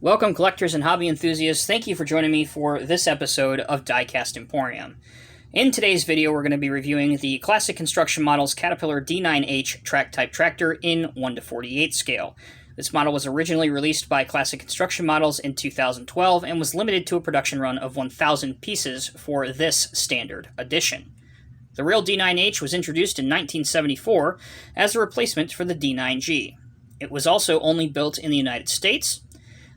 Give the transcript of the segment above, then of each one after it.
Welcome, collectors and hobby enthusiasts. Thank you for joining me for this episode of Diecast Emporium. In today's video, we're going to be reviewing the Classic Construction Models Caterpillar D9H track-type tractor in 1:48 scale. This model was originally released by Classic Construction Models in 2012 and was limited to a production run of 1,000 pieces for this standard edition. The real D9H was introduced in 1974 as a replacement for the D9G. It was also only built in the United States.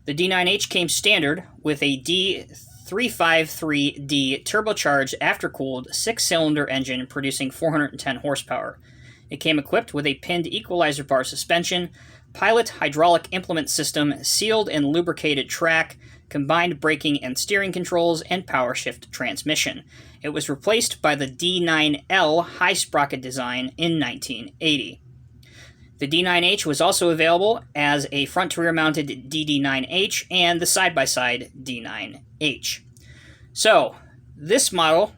The D9H came standard with a D353D turbocharged aftercooled 6-cylinder engine producing 410 horsepower. It came equipped with a pinned equalizer bar suspension, pilot hydraulic implement system, sealed and lubricated track, combined braking and steering controls, and power shift transmission. It was replaced by the D9L high sprocket design in 1980. The D9H was also available as a front-to-rear mounted D9H and the side-by-side D9H. So, this model,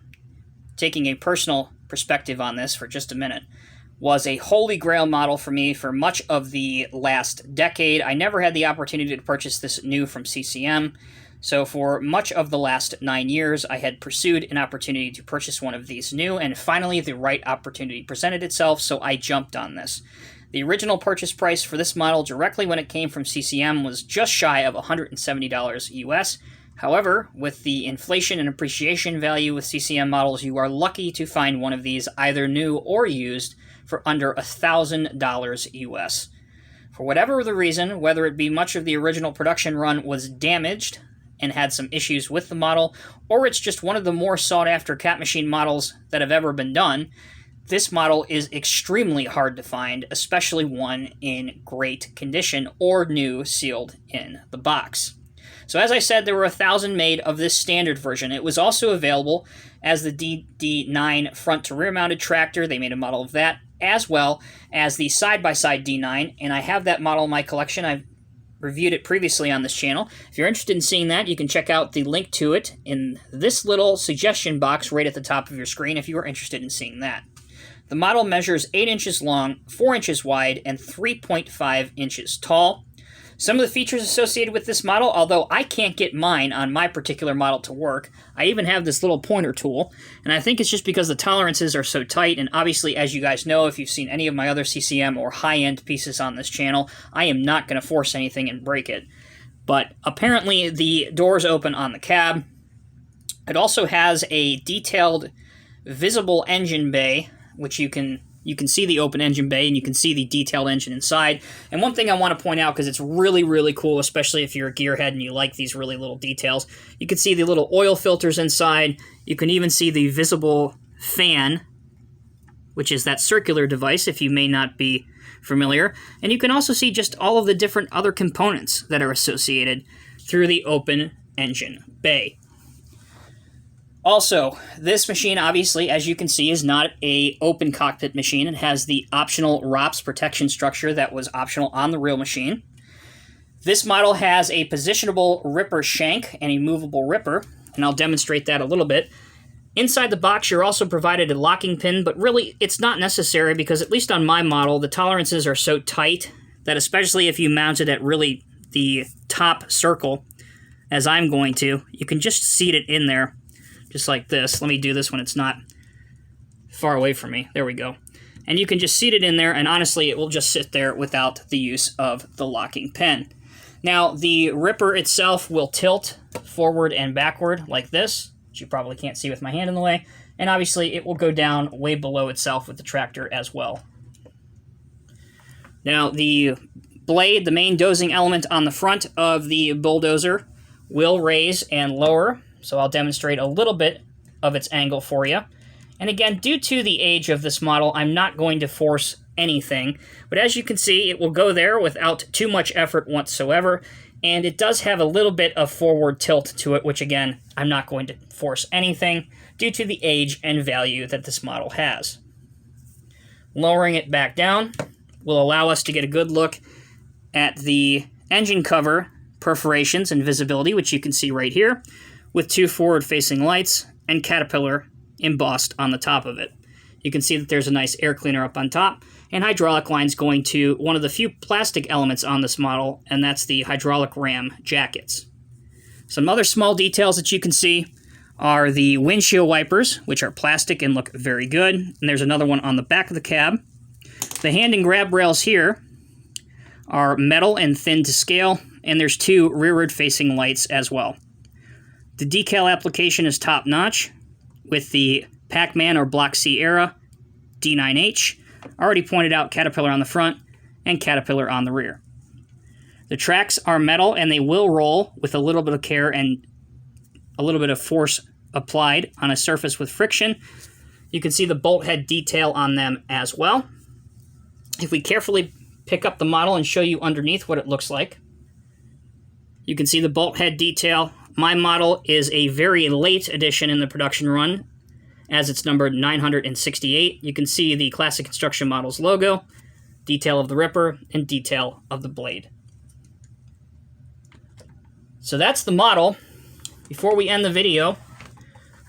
taking a personal perspective on this for just a minute, was a holy grail model for me for much of the last decade. I never had the opportunity to purchase this new from CCM, so for much of the last 9 years, I had pursued an opportunity to purchase one of these new, and finally the right opportunity presented itself, so I jumped on this. The original purchase price for this model directly when it came from CCM was just shy of $170 US. However, with the inflation and appreciation value with CCM models, you are lucky to find one of these either new or used for under $1,000 US. For whatever the reason, whether it be much of the original production run was damaged and had some issues with the model, or it's just one of the more sought-after Cat Machine models that have ever been done, this model is extremely hard to find, especially one in great condition or new sealed in the box. So as I said, there were 1,000 made of this standard version. It was also available as the D9 front-to-rear mounted tractor. They made a model of that, as well as the side-by-side D9, and I have that model in my collection. I've reviewed it previously on this channel. If you're interested in seeing that, you can check out the link to it in this little suggestion box right at the top of your screen if you are interested in seeing that. The model measures 8 inches long, 4 inches wide, and 3.5 inches tall. Some of the features associated with this model, although I can't get mine on my particular model to work, I even have this little pointer tool, and I think it's just because the tolerances are so tight, and obviously, as you guys know, if you've seen any of my other CCM or high-end pieces on this channel, I am not going to force anything and break it. But apparently, the doors open on the cab. It also has a detailed visible engine bay, which you can see the open engine bay and you can see the detailed engine inside. And one thing I want to point out, because it's really, really cool, especially if you're a gearhead and you like these really little details, you can see the little oil filters inside. You can even see the visible fan, which is that circular device, if you may not be familiar. And you can also see just all of the different other components that are associated through the open engine bay. Also, this machine, obviously, as you can see, is not an open cockpit machine. It has the optional ROPS protection structure that was optional on the real machine. This model has a positionable ripper shank and a movable ripper, and I'll demonstrate that a little bit. Inside the box, you're also provided a locking pin, but really, it's not necessary because, at least on my model, the tolerances are so tight that especially if you mount it at really the top circle, as I'm going to, you can just seat it in there. Just like this. Let me do this when it's not far away from me. There we go. And you can just seat it in there, and honestly, it will just sit there without the use of the locking pin. Now, the ripper itself will tilt forward and backward like this, which you probably can't see with my hand in the way, and obviously it will go down way below itself with the tractor as well. Now, the blade, the main dozing element on the front of the bulldozer, will raise and lower. So I'll demonstrate a little bit of its angle for you. And again, due to the age of this model, I'm not going to force anything. But as you can see, it will go there without too much effort whatsoever. And it does have a little bit of forward tilt to it, which again, I'm not going to force anything due to the age and value that this model has. Lowering it back down will allow us to get a good look at the engine cover perforations and visibility, which you can see right here, with 2 forward-facing lights and Caterpillar embossed on the top of it. You can see that there's a nice air cleaner up on top, and hydraulic lines going to one of the few plastic elements on this model, and that's the hydraulic ram jackets. Some other small details that you can see are the windshield wipers, which are plastic and look very good, and there's another one on the back of the cab. The hand and grab rails here are metal and thin to scale, and there's 2 rearward facing lights as well. The decal application is top notch with the Pac-Man or Block C era D9H, already pointed out Caterpillar on the front and Caterpillar on the rear. The tracks are metal and they will roll with a little bit of care and a little bit of force applied on a surface with friction. You can see the bolt head detail on them as well. If we carefully pick up the model and show you underneath what it looks like, you can see the bolt head detail. My model is a very late edition in the production run, as it's numbered 968. You can see the Classic Construction Models logo, detail of the ripper, and detail of the blade. So that's the model. Before we end the video,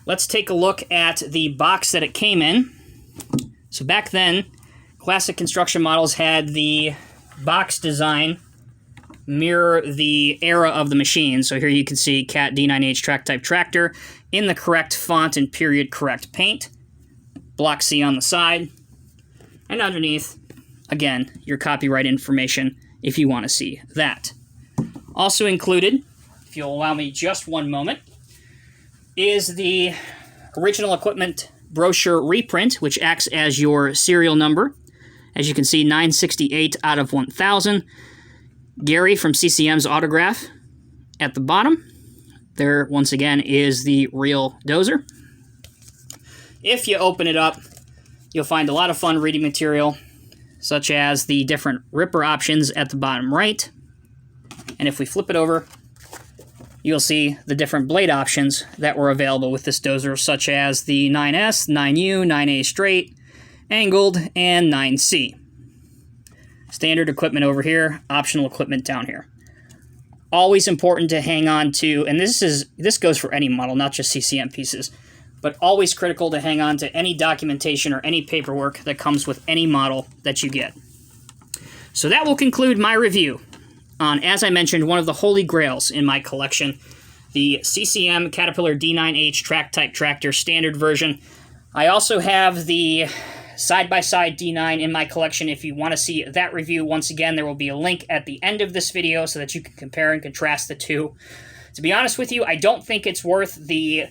let's take a look at the box that it came in. So back then, Classic Construction Models had the box design mirror the era of the machine. So here you can see Cat D9H track type tractor in the correct font and period correct paint. Block C on the side. And underneath, again, your copyright information if you want to see that. Also included, if you'll allow me just one moment, is the original equipment brochure reprint, which acts as your serial number. As you can see, 968 out of 1000. Gary from CCM's autograph at the bottom. There, once again, is the real Dozer. If you open it up, you'll find a lot of fun reading material, such as the different ripper options at the bottom right. And if we flip it over, you'll see the different blade options that were available with this Dozer, such as the 9S, 9U, 9A straight, angled, and 9C. Standard equipment over here, optional equipment down here. Always important to hang on to, and this goes for any model, not just CCM pieces, but always critical to hang on to any documentation or any paperwork that comes with any model that you get. So that will conclude my review on, as I mentioned, one of the holy grails in my collection, the CCM Caterpillar D9H track type tractor standard version. I also have the side-by-side D9 in my collection. If you want to see that review, once again, there will be a link at the end of this video so that you can compare and contrast the two. To be honest with you, I don't think it's worth the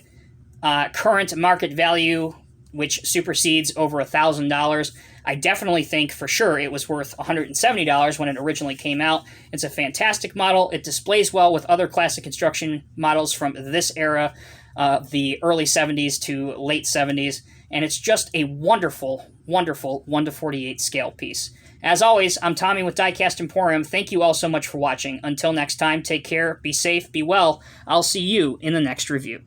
current market value, which supersedes over $1,000. I definitely think for sure it was worth $170 when it originally came out. It's a fantastic model. It displays well with other classic construction models from this era, the early 70s to late 70s, and it's just a wonderful, wonderful 1:48 scale piece. As always, I'm Tommy with Diecast Emporium. Thank you all so much for watching. Until next time, take care, be safe, be well. I'll see you in the next review.